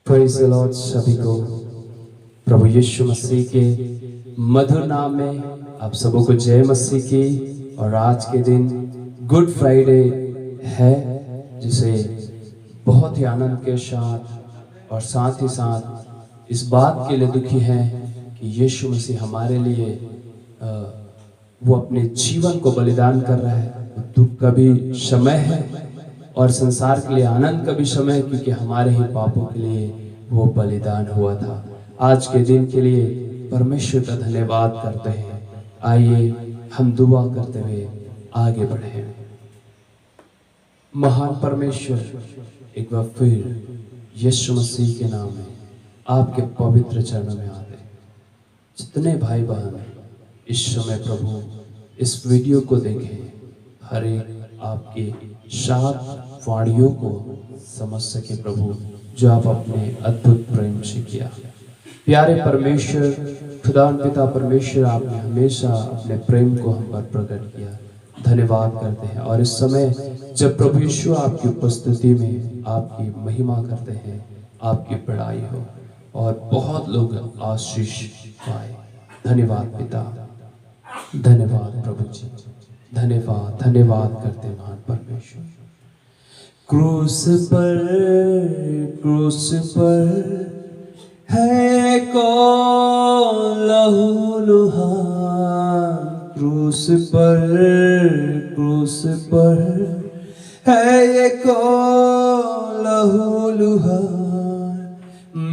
Praise the Lord. सभी को प्रभु यीशु मसीह के मधुर नाम में आप सबों को जय मसीह की। और आज के दिन गुड फ्राइडे है, जिसे बहुत ही आनंद के साथ और साथ ही साथ इस बात के लिए दुखी हैं कि यीशु मसीह हमारे लिए वो अपने जीवन को बलिदान कर रहा है। दुख का भी समय है और संसार के लिए आनंद का भी समय है, क्योंकि हमारे ही पापों के लिए वो बलिदान हुआ था। आज के दिन के लिए परमेश्वर का धन्यवाद करते हैं। आइए हम दुआ करते हुए आगे बढ़े। महान परमेश्वर, एक बार फिर यीशु मसीह के नाम में आपके पवित्र चरणों में आते हैं। जितने भाई बहन इस समय प्रभु इस वीडियो को देखें, हर एक आपके सात वाणियों को समझ सके प्रभु, जो आप अपने अद्भुत प्रेम से किया। प्यारे परमेश्वर, खुदा पिता परमेश्वर, आपने हमेशा अपने प्रेम को हम पर प्रकट किया। धन्यवाद करते हैं। और इस समय जब प्रभु यीशु आपकी उपस्थिति में आपकी महिमा करते हैं, आपकी बड़ाई हो और बहुत लोग आशीष पाए। धन्यवाद पिता, धन्यवाद प्रभु जी, धन्यवाद धन्यवाद करते हैं महान परमेश्वर। क्रूस पर है को लहू लुहान, क्रूस पर है ये को लहू लुहान।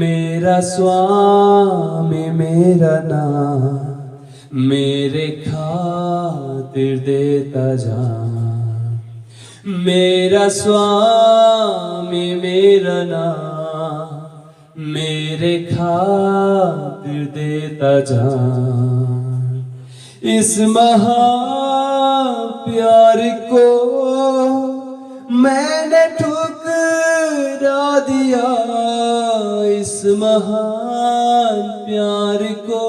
मेरा स्वामी मेरा नाम मेरे खातिर देता जान। मेरा स्वामी मेरा नाम मेरे खातिर देता जान। इस महान प्यार को मैंने ठुकरा दिया। इस महान प्यार को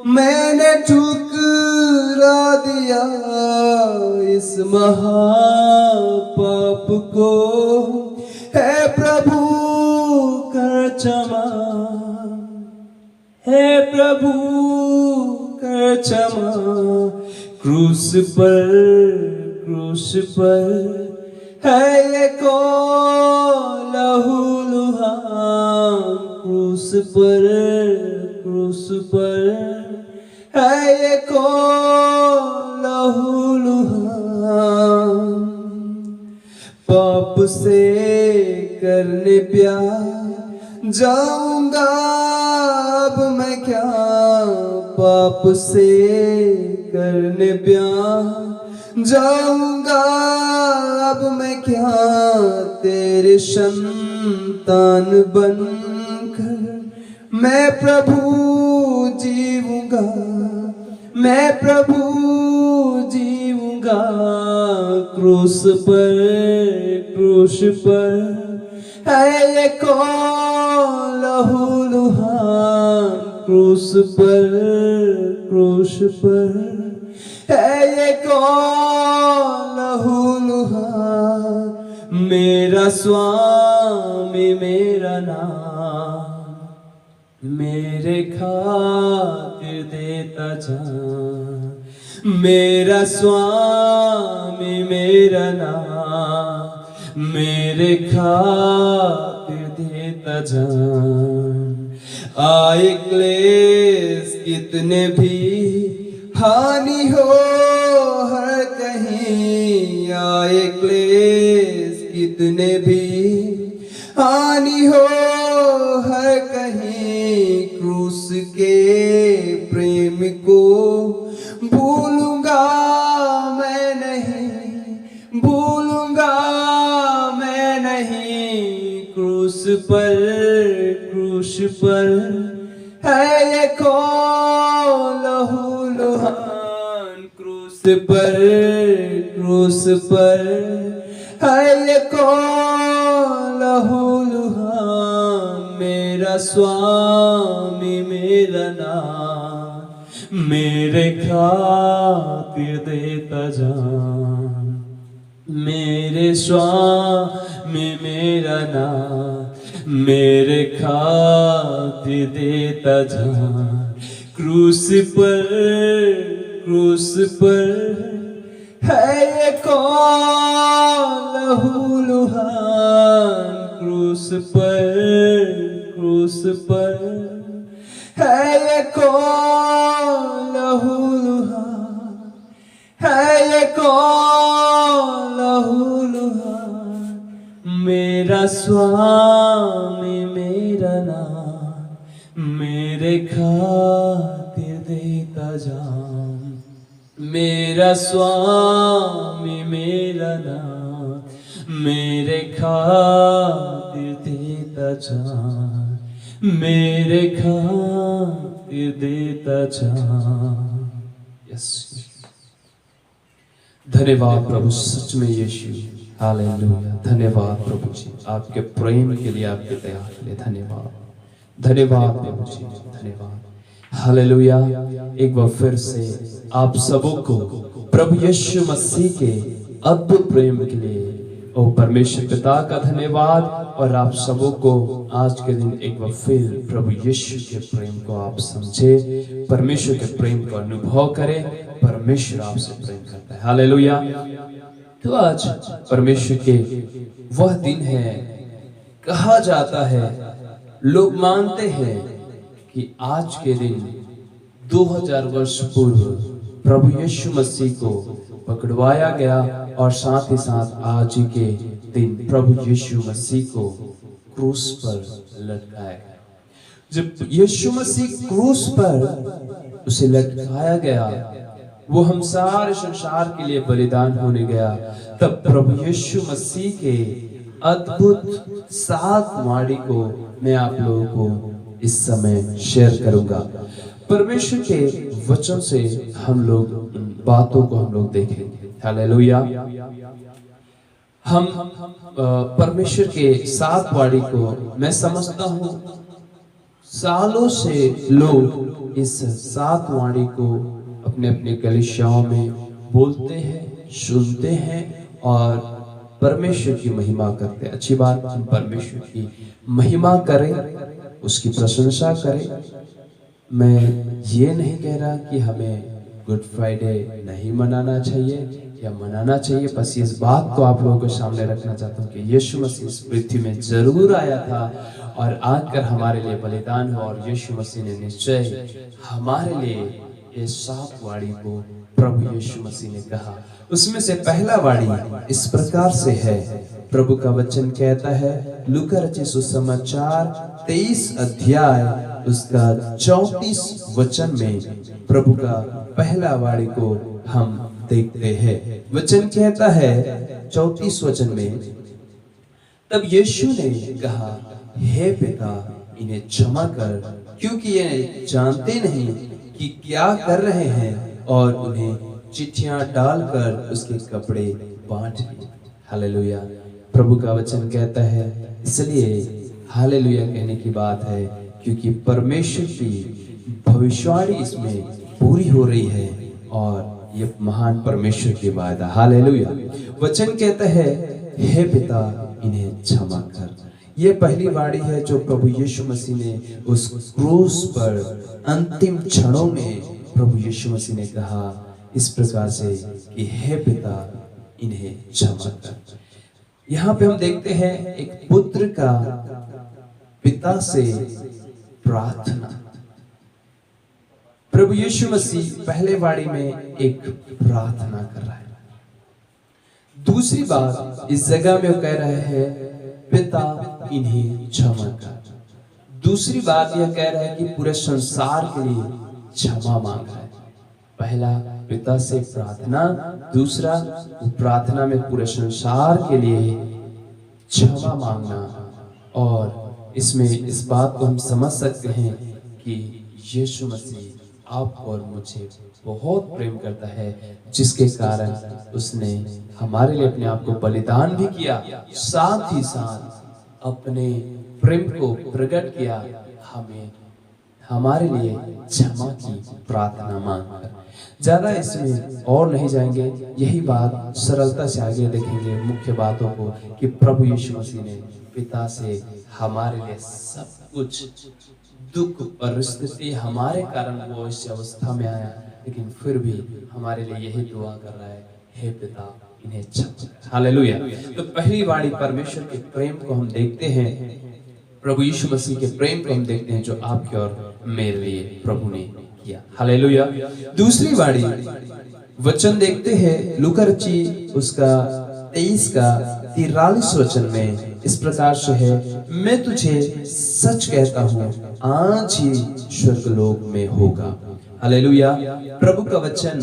मैंने ठुकरा दिया। इस महापाप को है प्रभु कर क्षमा, है प्रभु कर क्षमा। क्रूस पर है ये को लहू लुहान। क्रूस पर है ये को लहू लुहान। पाप से करने प्यार जाऊंगा अब मैं क्या। पाप से करने प्यार जाऊंगा अब मैं क्या। तेरे संतान बनकर मैं प्रभु जीऊंगा, मैं प्रभु जीऊंगा। क्रूस पर है ये को लहू लुहान। क्रूस पर है ये को लहू लुहान। मेरा स्वामी मेरा नाम मेरे खातिर देता जान। मेरा स्वामी मेरा नाम मेरे खातिर देता जान। आए क्लेश कितने भी हानि हो हर कहीं। आए क्लेश कितने भी हानि हो हर कहीं। क्रूस के प्रेम को भूलूंगा मैं नहीं, भूलूंगा मैं नहीं। क्रूस पर है ये को लहू लुहान। क्रूस पर है ये को लहू लुहान। मेरा स्वामी मेरा नाम मेरे खातिर देता जान। मेरे स्वामी में मेरा नाम, मेरे खातिर देता जान। क्रूस पर है ये कौन लहूलुहान, क्रूस पर है ये कौन लहूलुहान, है ये कौन लहूलुहान, मेरा स्वामी मेरा नाम, मेरे खातिर देता जान। मेरा स्वामी मेरा नाम, मेरे खातिर देता जान, मेरे खातिर देता जान। यस, धन्यवाद प्रभु, सच में यीशु, हालेलुया। धन्यवाद प्रभु जी, आपके प्रेम के लिए, आपके दया के लिए धन्यवाद। धन्यवाद प्रभु जी, धन्यवाद, हालेलुया। एक बार फिर से आप सबों को प्रभु यीशु मसीह के अद्भुत प्रेम के लिए ओ परमेश्वर पिता का धन्यवाद। और आप सबों को आज के दिन एक बार फिर प्रभु यीशु के प्रेम को आप समझे, परमेश्वर के प्रेम को अनुभव करें। परमेश्वर आपसे प्रेम करता है, हालेलुया। तो आज परमेश्वर के वह दिन है, कहा जाता है, लोग मानते हैं कि आज के दिन 2000 वर्ष पूर्व प्रभु यीशु मसीह को पकड़वाया गया और साथ ही साथ आज के दिन प्रभु यीशु मसीह को क्रूस पर लटकाया गया। जब यीशु मसीह क्रूस पर उसे लटकाया गया, वो हम सारे संसार के लिए बलिदान होने गया, तब प्रभु यीशु मसीह के अद्भुत 7 वाणी को मैं आप लोगों को इस समय शेयर करूंगा। परमेश्वर के वचन से हम लोग बातों को हम लोग देखेंगे, हालेलुया। हम परमेश्वर के 7 वाणी को मैं समझता हूँ सालों से लोग इस 7 वाणी को अपने अपने कलीसियाओं में बोलते हैं, सुनते हैं और परमेश्वर की महिमा करते हैं। अच्छी बात, हम परमेश्वर की महिमा करें, उसकी प्रशंसा करें। मैं ये नहीं कह रहा कि हमें गुड फ्राइडे नहीं मनाना चाहिए या मनाना चाहिए, बस इस बात को आप लोगों के सामने रखना चाहता हूँ कि यीशु मसीह इस पृथ्वी में जरूर आया था और आकर हमारे लिए बलिदान हुआ, और यीशु मसीह ने निश्चय हमारे लिए ये 7 वाणी को प्रभु यीशु मसीह ने कहा। उसमें से पहला वाणी इस प्रकार से है, प्रभु का वचन कहता है, लूका रचित सुसमाचार 23 अध्याय उसका 34 वचन में प्रभु का पहला वाणी को हम देखते हैं। वचन कहता है 34 वचन में, तब यीशु ने कहा, हे पिता, इन्हें क्षमा कर, क्योंकि ये जानते नहीं कि क्या कर रहे हैं। और उन्हें चिट्ठियां डालकर उसके कपड़े बांट दिए। हालेलुया। प्रभु का वचन कहता है, इसलिए हालेलुया कहने की बात है क्योंकि परमेश्वर की भविष्यवाणी इसमें पूरी हो रही है और ये महान परमेश्वर की वायदा। हालेलुया। वचन कहता है, हे पिता, इन्हें क्षमा कर। ये पहली वाणी है जो प्रभु यीशु मसीह ने उस क्रूस पर अंतिम क्षणों में प्रभु यीशु मसीह ने कहा इस प्रकार से कि हे पिता, इन्हें क्षमा कर। यहाँ पे हम देखते हैं एक पुत्र का पिता से प्रार्थना। प्रभु यीशु मसीह पहले वाणी में एक प्रार्थना कर रहा है। दूसरी बात इस जगह में वो कह रहे हैं, पिता, इन्हें क्षमा कर। दूसरी बात यह कह रहा है कि पूरे संसार के लिए क्षमा मांग रहा है। पहला पिता से प्रार्थना, दूसरा प्रार्थना में पूरे संसार के लिए क्षमा मांगना। और इसमें इस बात को हम समझ सकते हैं कि यीशु मसीह आपको और मुझे बहुत प्रेम करता है, जिसके कारण उसने हमारे लिए अपने आप को बलिदान भी किया, साथ ही साथ अपने प्रेम को प्रकट किया हमें। हमारे लिए क्षमा की प्रार्थना मांगकर। ज्यादा इसमें और नहीं जाएंगे, यही बात सरलता से आगे देखेंगे मुख्य बातों को कि प्रभु यीशु मसीह ने पिता से हमारे लिए सब कुछ, दुख परिस्थिति हमारे कारण वो इस अवस्था में आया, लेकिन फिर भी हमारे लिए यही दुआ कर रहा है, हे पिता इन्हें क्षमा कर। हालेलुया। तो पहली बारी परमेश्वर के प्रेम को हम देखते हैं, प्रभु यीशु मसीह के प्रेम को हम देखते हैं जो आपके और मेरे लिए प्रभु ने किया। हालेलुया। दूसरी बारी वचन देखते हैं लूका रचित उसका 23 का 43 वचन में इस प्रकार से है, मैं तुझे सच कहता हूँ आज ही स्वर्गलोक में होगा। हालेलुया। प्रभु का वचन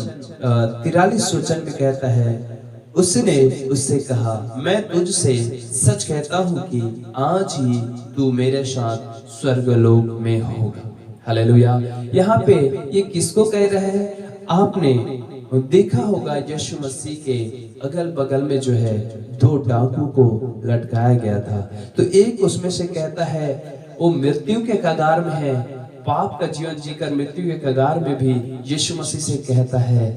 43 वचन में कहता है, उसने उससे कहा, मैं तुझसे सच कहता हूँ कि आज ही तू मेरे साथ स्वर्गलोक में होगा। हालेलुया। यहाँ पे ये किसको कह रहे हैं? आपने देखा होगा यीशु मसीह के अगल बगल में जो है 2 डाकू को लटकाया गया था। तो एक उसमें से कहता है वो मृत्यु के कगार में है, पाप का जीवन जीकर मृत्यु के कगार में भी यीशु मसीह से कहता है,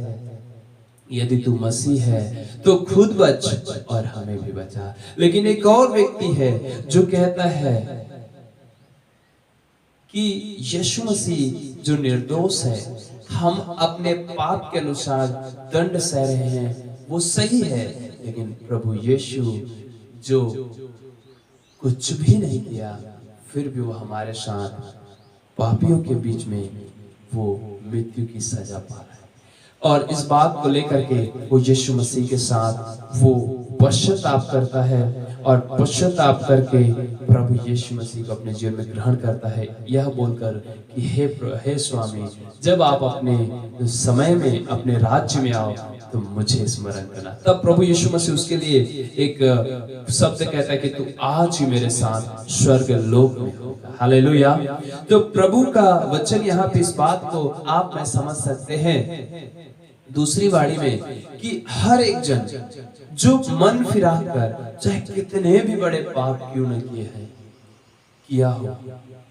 यदि तू मसीह है तो खुद बच और हमें भी बचा। लेकिन एक और व्यक्ति है जो कहता है कि यीशु मसीह जो निर्दोष है, हम अपने पाप के अनुसार दंड सह रहे हैं, वो सही है, लेकिन प्रभु यीशु जो कुछ भी नहीं किया फिर भी वो हमारे साथ पापियों के बीच में वो मृत्यु की सजा पा रहा है। और इस बात को लेकर के वो यीशु मसीह के साथ वो पश्चाताप करता है और पश्चाताप करके प्रभु यीशु मसीह को अपने जीवन में ग्रहण करता है, यह बोलकर कि हे स्वामी, जब आप अपने समय में अपने राज्य में आओ तो मुझे स्मरण करना। तब प्रभु यीशु मसीह उसके लिए एक शब्द कहता है कि तू आज ही मेरे साथ स्वर्ग लोक में होगा। हालेलुया। तो प्रभु का वचन यहाँ पे इस बात को आप मैं समझ सकते हैं दूसरी बारी में कि हर एक जन जो मन फिरा कर चाहे कितने भी बड़े पाप क्यों न किए हैं किया हो,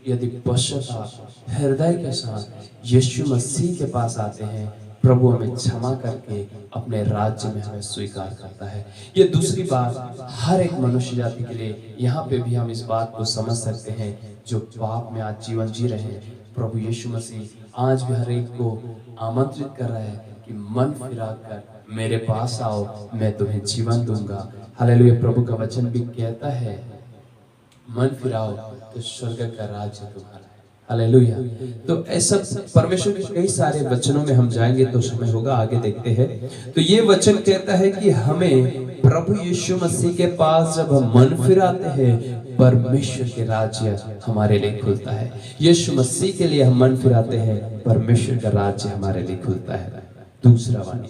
यदि पश्चाताप हृदय के साथ यीशु मसीह के पास आते हैं, प्रभु हमें क्षमा करके अपने राज्य में हमें स्वीकार करता है। ये दूसरी बात हर एक मनुष्य जाति के लिए यहाँ पे भी हम इस बात को समझ सकते हैं जो पाप में आज जीवन जी रहे हैं। प्रभु यीशु मसीह आज भी हर एक को आमंत्रित कर रहा है कि मन फिरा कर मेरे पास आओ, मैं तुम्हें जीवन दूंगा। हालेलुया। प्रभु का वचन भी कहता है, मन फिराओ तो स्वर्ग का राज्य तुम्हारा है। हालेलुया। तो ऐसा परमेश्वर के कई सारे वचनों में हम जाएंगे तो समय होगा, आगे देखते हैं। तो ये वचन कहता है कि हमें प्रभु यीशु मसीह के पास जब हम मन फिराते हैं, परमेश्वर के राज्य हमारे लिए खुलता है। यीशु मसीह के लिए हम मन फिराते हैं, परमेश्वर का राज्य हमारे लिए खुलता है। दूसरा वाणी,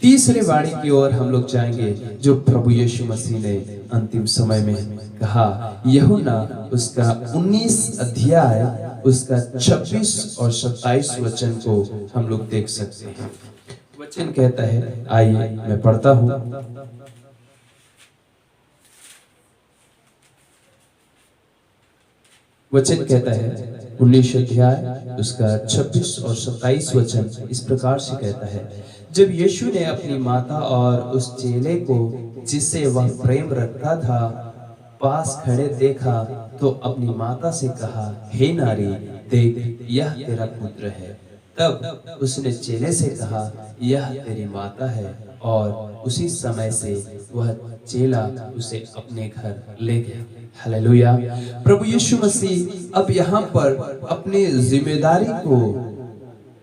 तीसरे वाणी की ओर हम लोग जाएंगे जो प्रभु यीशु मसीह ने अंतिम समय में कहा। यूहन्ना उसका 19 अध्याय उसका 26 और 27 वचन को हम लोग देख सकते हैं। वचन कहता है, आइए मैं पढ़ता हूं। वचन कहता है 19 अध्याय उसका 26 और 27 वचन इस प्रकार से कहता है, जब यीशु ने अपनी माता और उस चेले को जिससे वह प्रेम रखता था पास खड़े देखा तो अपनी माता से कहा, हे नारी, देख यह तेरा पुत्र है। तब उसने चेले से कहा, यह तेरी माता है, और उसी समय से वह चेला उसे अपने घर ले गया। हालेलुया। प्रभु यीशु मसीह अब यहाँ पर अपनी जिम्मेदारी को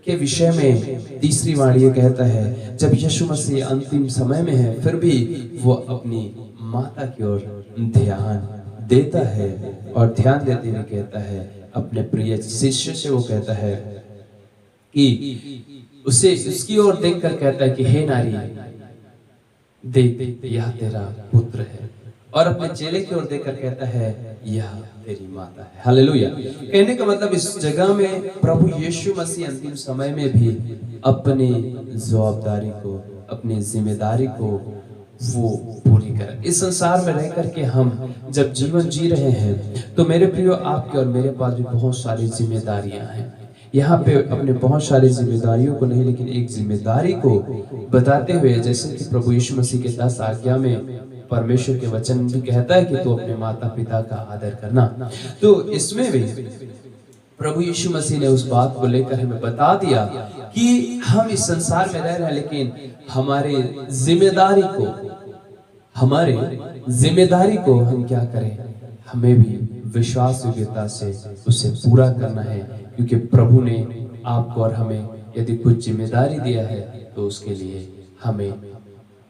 के विषय में तीसरी वाणी कहता है, जब यीशु मसीह अंतिम समय में है फिर भी वो अपनी माता की ओर ध्यान देता है और ध्यान देते हुए कहता है अपने प्रिय शिष्य से, वो कहता है कि उसे उसकी ओर देखकर कहता है कि हे नारी, देख यह तेरा पुत्र है, और अपने चेले की ओर देखकर कहता है यह तेरी माता है। हालेलुया। कहने का मतलब इस जगह में प्रभु यीशु मसीह अंतिम समय में भी अपनी जवाबदारी को, अपनी जिम्मेदारी को वो पूरी करें। इस संसार में रह करके हम जब जीवन जी रहे हैं तो मेरे प्रियो आपके और मेरे पास भी बहुत सारी जिम्मेदारियां हैं। यहाँ पे अपने बहुत सारी जिम्मेदारियों को नहीं, लेकिन एक जिम्मेदारी को बताते हुए, जैसे कि प्रभु यीशु मसीह के 10 आज्ञा में परमेश्वर के वचन भी कहता है कि तू अपने माता पिता का आदर करना, तो इसमें भी प्रभु यीशु मसीह ने उस बात को लेकर हमें बता दिया कि हम इस संसार में रह रहे हैं, लेकिन हमारे जिम्मेदारी को हम क्या करें, हमें भी विश्वास योग्यता से उसे पूरा करना है, क्योंकि प्रभु ने आपको और हमें यदि कुछ जिम्मेदारी दिया है तो उसके लिए हमें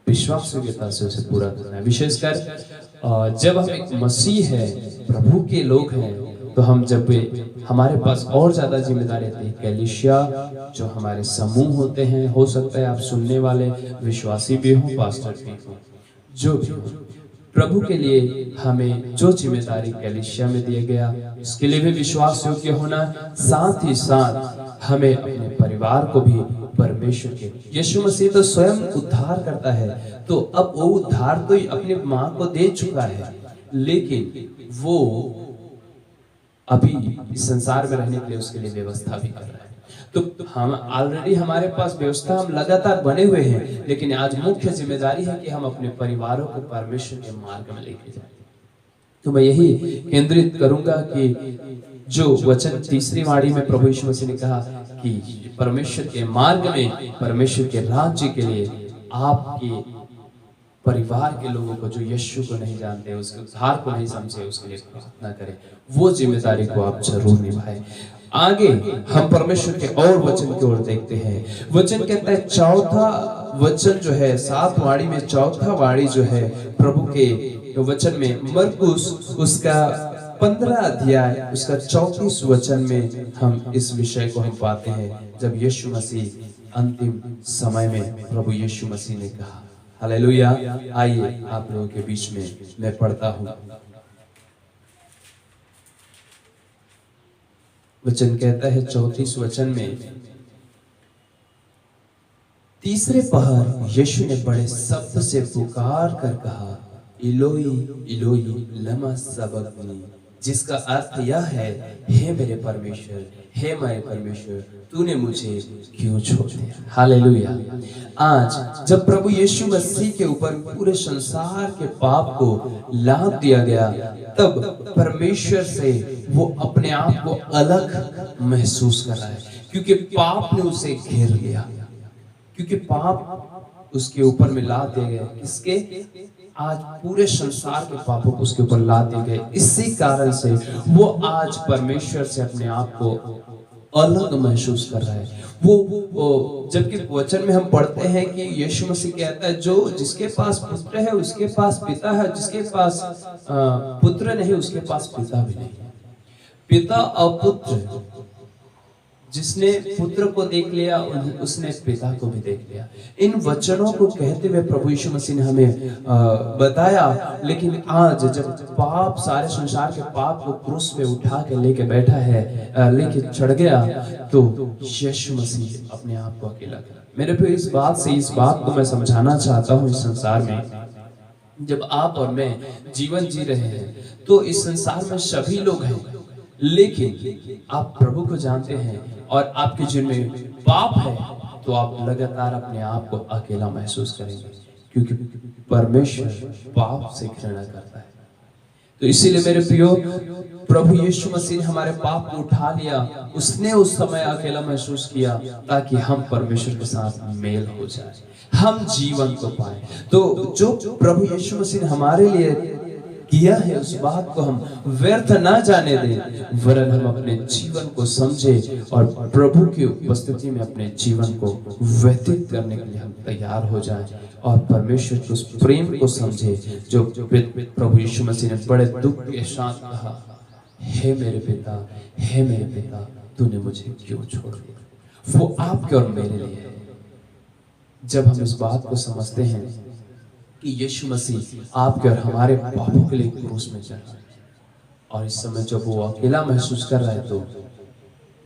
विश्वास योग्यता से उसे पूरा करना है। विशेषकर जब हम एक मसीह है, प्रभु के लोग हैं, तो हम जब हमारे पास और ज्यादा जिम्मेदारी आती है। कलीसिया जो हमारे समूह होते हैं, हो सकता है आप सुनने वाले विश्वासी भी हो, पास्टर भी हो, जो भी हो, प्रभु के लिए हमें जो जिम्मेदारी कलीसिया में दिया गया उसके लिए भी विश्वास योग्य होना, साथ ही साथ हमें अपने परिवार को भी परमेश्वर के, यीशु मसीह तो स्वयं उद्धार करता है, तो अब वो उद्धार तो अपनी मां को दे चुका है, लेकिन वो अभी इस संसार में रहने के लिए उसके लिए व्यवस्था भी कर रहा है। तो हम ऑलरेडी हमारे पास व्यवस्था, हम लगातार बने हुए हैं, लेकिन आज मुख्य जिम्मेदारी है कि हम अपने परिवारों को परमेश्वर के मार्ग में लेके जाएं। तो मैं यही केंद्रित करूंगा कि जो वचन तीसरी वाणी में प्रभु यीशु मसीह ने कहा कि परमेश्वर के मार्ग में, परमेश्वर के राज्य के लिए आपके परिवार के लोगों को जो यीशु को नहीं जानते, उसके उद्धार को नहीं समझे, उसके लिए प्रार्थना करें, वो जिम्मेदारी को आप जरूर निभाएं। आगे हम परमेश्वर के और वचन की ओर देखते हैं। वचन कहता है, चौथा वचन जो है, 7 वाणी में चौथा वाणी जो है प्रभु के वचन में, मरकुस उसका 15 अध्याय उसका 34 वचन में हम इस विषय को हम पाते हैं, जब यीशु मसीह अंतिम समय में प्रभु यीशु मसीह ने कहा, हालेलुया। आइए आप लोगों के बीच में मैं पढ़ता हूं। वचन कहता है 34 वचन में, तीसरे पहर यीशु ने बड़े शब्द से पुकार कर कहा, इलोई इलोई लमा सबक्तनी, जिसका अर्थ यह है, हे मेरे परमेश्वर, हे मेरे परमेश्वर, तूने मुझे क्यों छोड़ दिया। हालेलुया। आज जब प्रभु यीशु मसीह के ऊपर पूरे संसार के पाप को लाद दिया गया, तब परमेश्वर से वो अपने आप को अलग महसूस कर रहा है, क्योंकि पाप ने उसे घेर लिया, क्योंकि पाप उसके ऊपर में लाद दिए गए। किसके? आज पूरे संसार के पापों को उसके ऊपर लाद दिए गए। इसी कारण से वो आज परमेश्वर से अपने आप को अलग महसूस कर रहा है। वो जबकि वचन में हम पढ़ते हैं कि यीशु मसीह कहता है, जो जिसके पास पुत्र है उसके पास पिता है, जिसके पास पुत्र नहीं उसके पास पिता भी नहीं। पिता और पुत्र, जिसने पुत्र को देख लिया उसने पिता को भी देख लिया। इन वचनों को कहते हुए प्रभु यीशु मसीह ने हमें बताया, लेकिन आज जब पाप, सारे संसार के पाप को क्रूस पे उठा के लेके बैठा है, लेके चढ़ गया, तो यीशु मसीह अपने आप को अकेला कर। मेरे पे इस बात को मैं समझाना चाहता हूँ, इस संसार में जब आप और मैं जीवन जी रहे हैं, तो इस संसार में सभी लोग हैं, लेकिन आप प्रभु को जानते हैं और आपके जीवन में पाप है, तो आप लगातार अपने आप को अकेला महसूस करेंगे, क्योंकि परमेश्वर पाप से घृणा करता है। तो इसीलिए मेरे प्रियो, प्रभु यीशु मसीह ने हमारे पाप को उठा लिया, उसने उस समय अकेला महसूस किया ताकि हम परमेश्वर के साथ मेल हो जाए, हम जीवन को पाए। तो जो प्रभु यीशु मसीह ने हमारे लिए किया है, उस बात को हम व्यर्थ ना जाने दें, वरन हम अपने जीवन को समझे और प्रभु की उपस्थिति में अपने जीवन को व्यतीत करने के लिए हम तैयार हो जाएं और परमेश्वर के उस प्रेम को समझे जो प्रभु यीशु मसीह ने बड़े दुख के साथ कहा, हे मेरे पिता, हे मेरे पिता, तूने मुझे क्यों छोड़ दिया। वो आपके और मेरे लिए है। जब हम इस बात को समझते हैं कि यीशु मसीह आपके और हमारे पापों के लिए क्रूस में चढ़ा, और इस समय जब वो अकेला महसूस कर रहा है, तो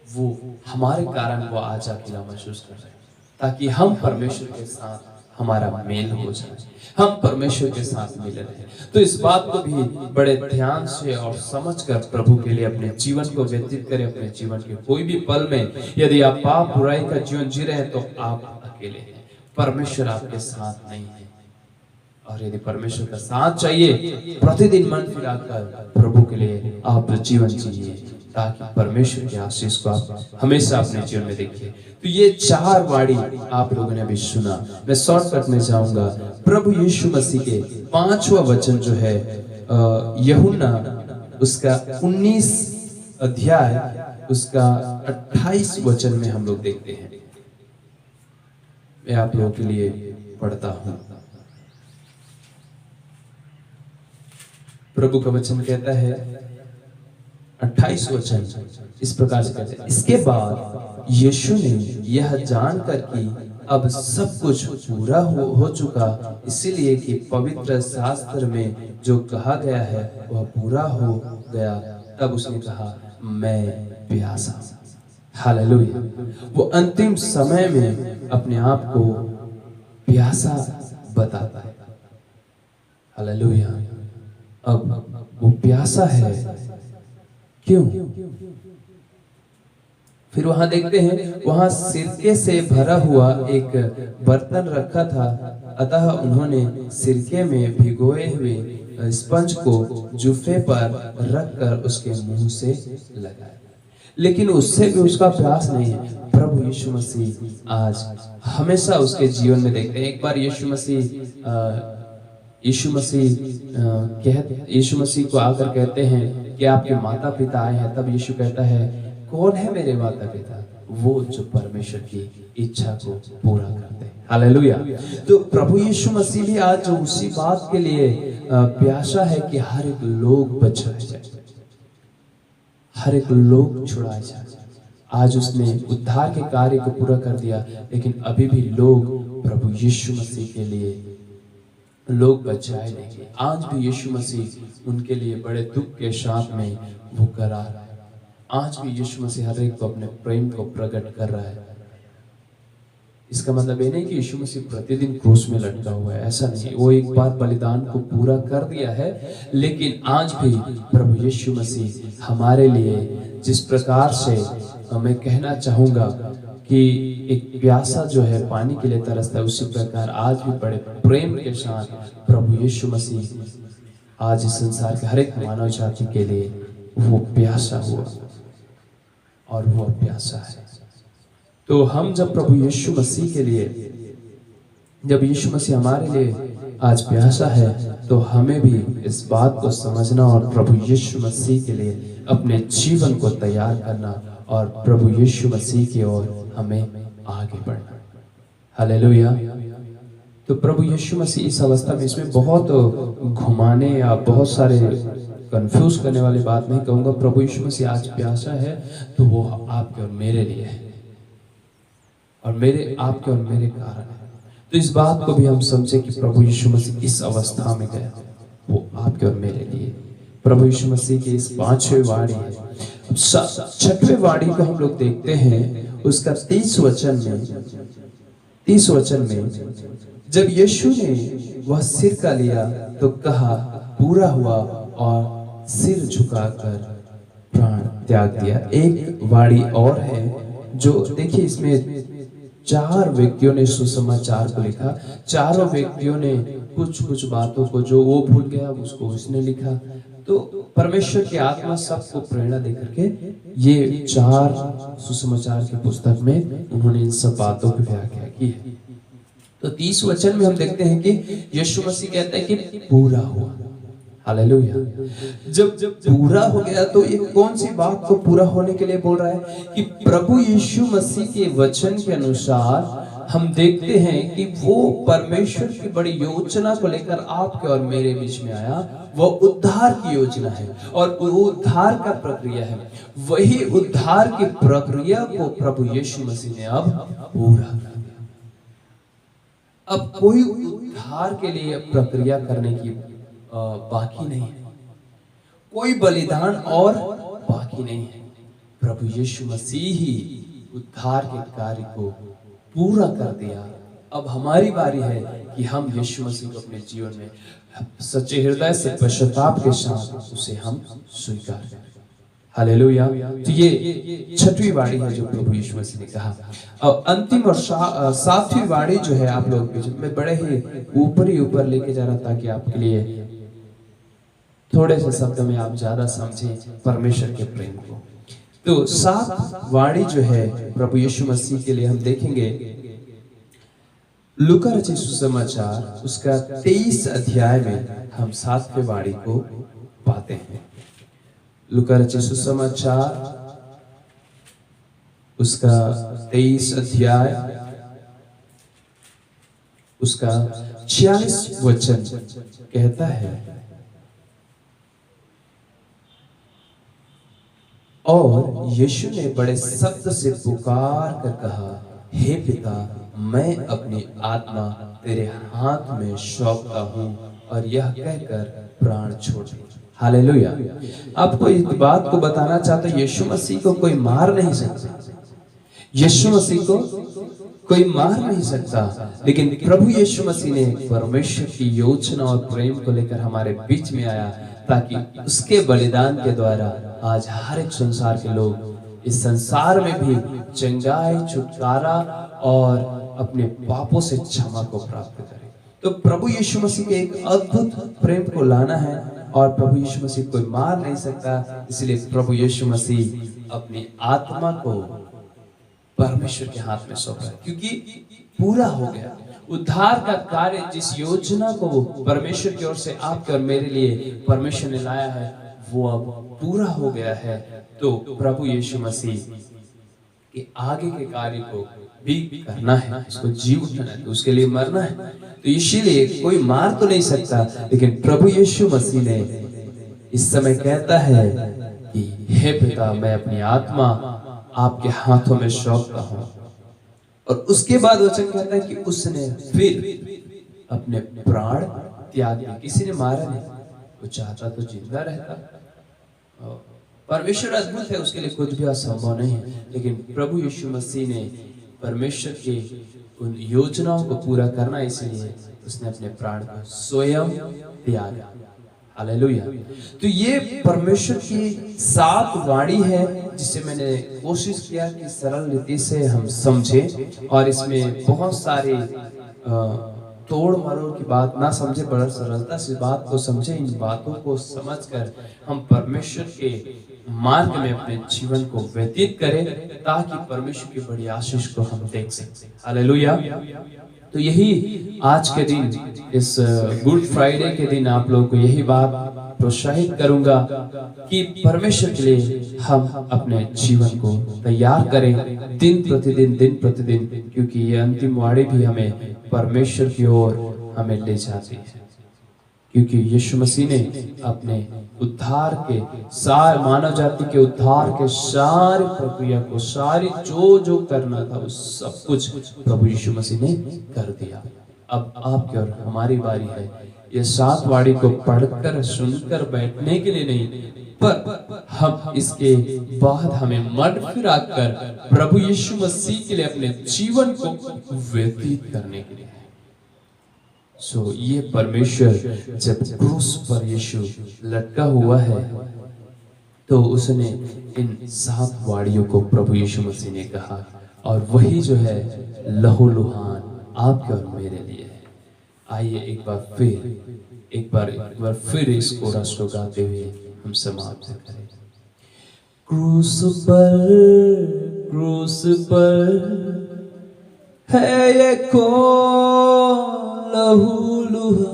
वो हमारे कारण वो आज अकेला महसूस कर रहे हैं, ताकि हम परमेश्वर के साथ हमारा मेल हो जाए, हम परमेश्वर के साथ मिले रहें। तो इस बात को भी बड़े ध्यान से और समझकर प्रभु के लिए अपने जीवन को व्यतीत करें। अपने जीवन के कोई भी पल में यदि आप पाप बुराई का जीवन जी रहे हैं तो आप अकेले हैं, परमेश्वर आपके साथ नहीं है। और यदि परमेश्वर का साथ चाहिए, प्रतिदिन मन फिराकर प्रभु के लिए आप जीवन जिए, ताकि परमेश्वर के आशीष को आप हमेशा अपने जीवन में देखिए। तो ये 4 वाणी आप लोगों ने अभी सुना। मैं शॉर्टकट में जाऊंगा। प्रभु यीशु मसीह के 5वां वचन जो है यूहन्ना उसका 19 अध्याय उसका 28 वचन में हम लोग देखते हैं। मैं आप लोगों के लिए पढ़ता हूं। प्रभु का वचन कहता है 28 वचन इस प्रकार से कहते हैं, इसके बाद यीशु ने यह जानकर कि अब सब कुछ पूरा हो चुका, इसीलिए कि पवित्र शास्त्र में जो कहा गया है वह पूरा हो गया, तब उसने कहा मैं प्यासा हूं। हालेलुया। वो अंतिम समय में अपने आप को प्यासा बताता है। हालेलुया। अब वो प्यासा है, क्यों? फिर वहां देखते हैं, वहां सिरके से भरा हुआ एक बर्तन रखा था, अतः उन्होंने सिरके में भिगोए हुए स्पंज को जूफे पर रखकर उसके मुंह से लगाया, लेकिन उससे भी उसका प्यास नहीं है। प्रभु यीशु मसीह आज हमेशा उसके जीवन में देखते हैं। एक बार यीशु मसीह को आकर कहते हैं कि आपके माता पिता आए हैं। तब यीशु कहता है, कौन है मेरे माता पिता? वो जो परमेश्वर की इच्छा को पूरा करते हैं। हालेलुया। तो प्रभु यीशु मसीह भी आज उसी बात के लिए प्यासा है कि हर एक लोग बचाए जाए, हर एक लोग छुड़ाए जाए। आज उसने उद्धार के कार्य को पूरा कर दिया, लेकिन अभी भी लोग प्रभु यीशु मसीह के लिए लोग बचाए नहीं। आज भी यीशु मसीह उनके लिए बड़े दुख के साथ में वो करा रहा है। आज भी यीशु मसीह हर एक को अपने प्रेम को प्रकट कर रहा है। इसका मतलब ये नहीं कि यीशु मसीह प्रतिदिन क्रूस में लटका हुआ है, ऐसा नहीं। वो एक बार बलिदान को पूरा कर दिया है, लेकिन आज भी प्रभु यीशु मसीह हमारे लिए जिस प्रकार से मैं कहना चाहूंगा कि एक प्यासा जो है पानी के लिए तरसता है, उसी प्रकार आज भी बड़े प्रेम के साथ प्रभु यीशु मसीह आज इस संसार के हर एक मानव जाति के लिए वो प्यासा हुआ और वो प्यासा है। तो हम जब प्रभु यीशु मसीह के लिए, जब यीशु मसीह हमारे लिए आज प्यासा है, तो हमें भी इस बात को समझना और प्रभु यीशु मसीह के लिए अपने जीवन को तैयार करना और प्रभु यीशु मसीह की ओर हमें आगे बढ़ना। हालेलुया। तो प्रभु यीशु मसीह इस अवस्था में, इसमें बहुत घुमाने या बहुत सारे कंफ्यूज करने वाली बात नहीं कहूंगा। प्रभु यीशु मसीह आज प्यासा है, तो वो आपके और मेरे लिए है, और मेरे आपके और मेरे कारण है। तो इस बात को भी हम समझे कि प्रभु यीशु मसीह इस अवस्था में गया, वो आपके और मेरे लिए। प्रभु यीशु मसीह के इस 5वें वाणी है। 6वें वाणी को हम लोग देखते हैं, उसका 30 वचन में जब यीशु ने वह सिर का लिया तो कहा पूरा हुआ, और सिर झुकाकर प्राण त्याग दिया। एक वाणी और है जो देखिए, इसमें 4 व्यक्तियों ने सुसमाचार को लिखा। चारों व्यक्तियों ने कुछ बातों को जो वो भूल गया उसको उसने लिखा। तो परमेश्वर की आत्मा सबको प्रेरणा देकर के ये 4 सुसमाचार की पुस्तक में उन्होंने इन सब बातों की व्याख्या की है। तो 30 वचन में हम देखते हैं कि यीशु मसीह कहता है कि पूरा हुआ। हालेलुया। जब पूरा हो गया तो ये कौन सी बात को पूरा होने के लिए बोल रहा है कि प्रभु यीशु मसीह के वचन के अनुसार हम देखते हैं कि वो परमेश्वर की बड़ी योजना को लेकर आपके और मेरे बीच में आया। वो उद्धार की योजना है और वो उद्धार का प्रक्रिया है। वही उद्धार की प्रक्रिया को प्रभु यीशु मसीह ने अब पूरा कर दिया। अब कोई उद्धार के लिए प्रक्रिया करने की बाकी नहीं है, कोई बलिदान और बाकी नहीं है। प्रभु यीशु मसीह ही उद्धार के कार्य को पूरा कर दिया। अब हमारी बारी है कि हम यीशु मसीह को अपने जीवन में सच्चे हृदय से पश्चाताप के साथ उसे हम स्वीकार करें। हालेलुया। तो ये छठवीं वाणी है जो प्रभु यीशु मसीह ने कहा। और अंतिम और सातवीं वाणी जो है आप लोगों के बीच में बड़े ही ऊपर लेके जा रहा था कि आपके लिए थोड़े से शब्द में आप ज्यादा समझें परमेश्वर के प्रेम को। तो सात वाणी जो है प्रभु यीशु मसीह के लिए हम देखेंगे लूका रचित सुसमाचार उसका 23 अध्याय में हम सातवें वाणी को पाते हैं। लूका रचित सुसमाचार उसका 23 अध्याय उसका 46 वचन कहता है, और यीशु ने बड़े शब्द से पुकार कर कहा, हे पिता, मैं अपनी आत्मा तेरे हाथ में सौंपता हूं। और यह कहकर प्राण छोड़ दिया। हालेलुया। आपको इस बात को बताना चाहता हूं, यीशु मसीह को कोई मार नहीं सकता। यीशु मसीह को कोई मार नहीं सकता, लेकिन प्रभु यीशु मसीह ने परमेश्वर की योजना और प्रेम को लेकर हमारे बीच में आया ताकि उसके बलिदान के द्वारा आज हर एक संसार के लोग इस संसार में भी चंगाई, छुटकारा और अपने पापों से क्षमा को प्राप्त करें। तो प्रभु यीशु मसीह के एक अद्भुत प्रेम को लाना है और प्रभु यीशु मसीह कोई मार नहीं सकता। इसलिए प्रभु यीशु मसीह अपनी आत्मा को परमेश्वर के हाथ में सौंप रहा है, क्योंकि पूरा हो गया उद्धार का कार्य। जिस योजना को परमेश्वर की ओर से आपके और मेरे लिए परमेश्वर ने लाया है वो अब पूरा हो गया है। तो प्रभु यीशु मसीह के आगे के कार्य को भी करना है, उसको जी उठना है, तो उसके लिए मरना है। तो इसीलिए कोई मार तो नहीं सकता, लेकिन प्रभु यीशु मसीह ने इस समय कहता है कि हे पिता, मैं अपनी आत्मा आपके हाथों में सौंपता हूं। और उसके बाद वचन कहता है कि उसने फिर अपने प्राण त्याग दिए। किसी ने मारा नहीं, वो चाहता तो जिंदा रहता। परमेश्वर अद्भुत है, उसके लिए कुछ भी असंभव नहीं है। लेकिन प्रभु यीशु मसीह ने परमेश्वर की उन योजनाओं को पूरा करना, इसलिए उसने अपने प्राण को स्वयं त्यागा। हालेलुया। तो ये परमेश्वर की सात वाणी है जिसे मैंने कोशिश किया कि सरल रीति से हम समझें और इसमें बहुत सारे तोड़ मरोड़ की बात ना समझे, बड़ा सरलता से बात को समझे। इन बातों को समझकर हम परमेश्वर के मार्ग में अपने जीवन को व्यतीत करें ताकि परमेश्वर की बड़ी आशीष को हम देख सकें। हालेलुया। तो यही आज के दिन, इस गुड फ्राइडे के दिन आप लोगों को यही बात प्रोत्साहित करूंगा कि परमेश्वर के लिए हम अपने जीवन को तैयार करें दिन प्रतिदिन, क्योंकि ये अंतिम वाणी भी हमें परमेश्वर की ओर हमें ले जाती है। क्योंकि यीशु मसीह ने अपने उद्धार के सारे मानव जाति के उद्धार के सारी प्रक्रिया को, सारी जो करना था, उस सब कुछ प्रभु यीशु मसीह ने कर दिया। अब आपकी और हमारी बारी है ये सात वाणी को पढ़कर सुनकर बैठने के लिए नहीं, पर हम इसके बाद हमें मन फिरा कर प्रभु यीशु मसीह के लिए अपने जीवन को व्यतीत करने के लिए। ये परमेश्वर जब क्रूस पर यीशु लटका हुआ है तो उसने इन सात वाणियों को प्रभु यीशु मसीह ने कहा, और वही जो है लहूलुहान आपके और मेरे लिए है। आइए एक बार फिर इस कोरस को गाते हुए हम समाप्त करें। क्रूस पर है ये कौन लहूलुहान,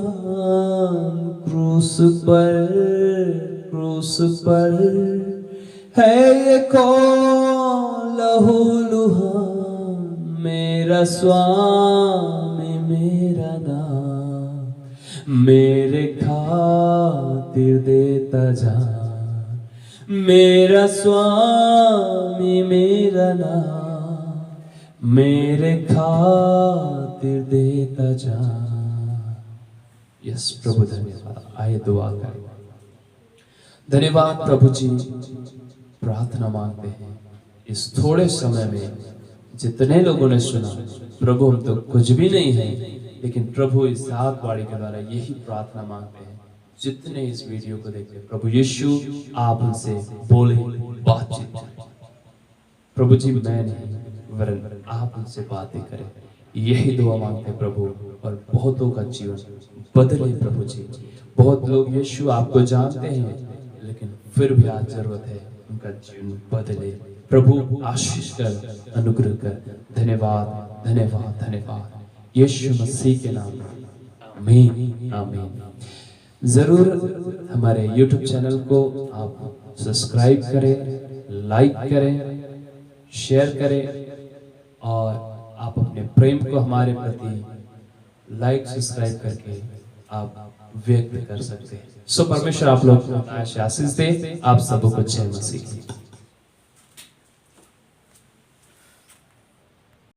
क्रूस पर है ये कौन लहूलुहान, मेरा स्वामी मेरा नाम, मेरे खातिर देता जान, मेरा स्वामी मेरा नाम, मेरे खातिर देता जान। यस प्रभु धन्यवाद। आइए दुआ करें। धन्यवाद प्रभु जी, प्रार्थना मांगते हैं इस थोड़े समय में जितने लोगों ने सुना, प्रभु हम तो कुछ भी नहीं है, लेकिन प्रभु इस वाणी के द्वारा यही प्रार्थना मांगते हैं, जितने इस वीडियो को देखते हैं, प्रभु यीशु आप उनसे बोले, बातचीत करें। प्रभु जी मैं नहीं, वरन आप उनसे बातें करें, यही दुआ मांगते प्रभु, और बहुतों का जीवन बदले प्रभु जी। बहुत लोग यीशु आपको जानते हैं, लेकिन फिर भी आज जरूरत है उनका जीवन बदले। प्रभु आशीष कर, अनुग्रह कर। धन्यवाद, धन्यवाद, धन्यवाद यीशु मसीह के नाम में, आमीन, आमीन। जरूर हमारे YouTube चैनल को आप सब्सक्राइब करें, लाइक करें, शेयर करें, और आप अपने प्रेम को हमारे प्रति लाइक सब्सक्राइब करके आप व्यक्त कर सकते हैं। सो परमेश्वर आप लोग को आशीष दे। आप सबको जय मसीह।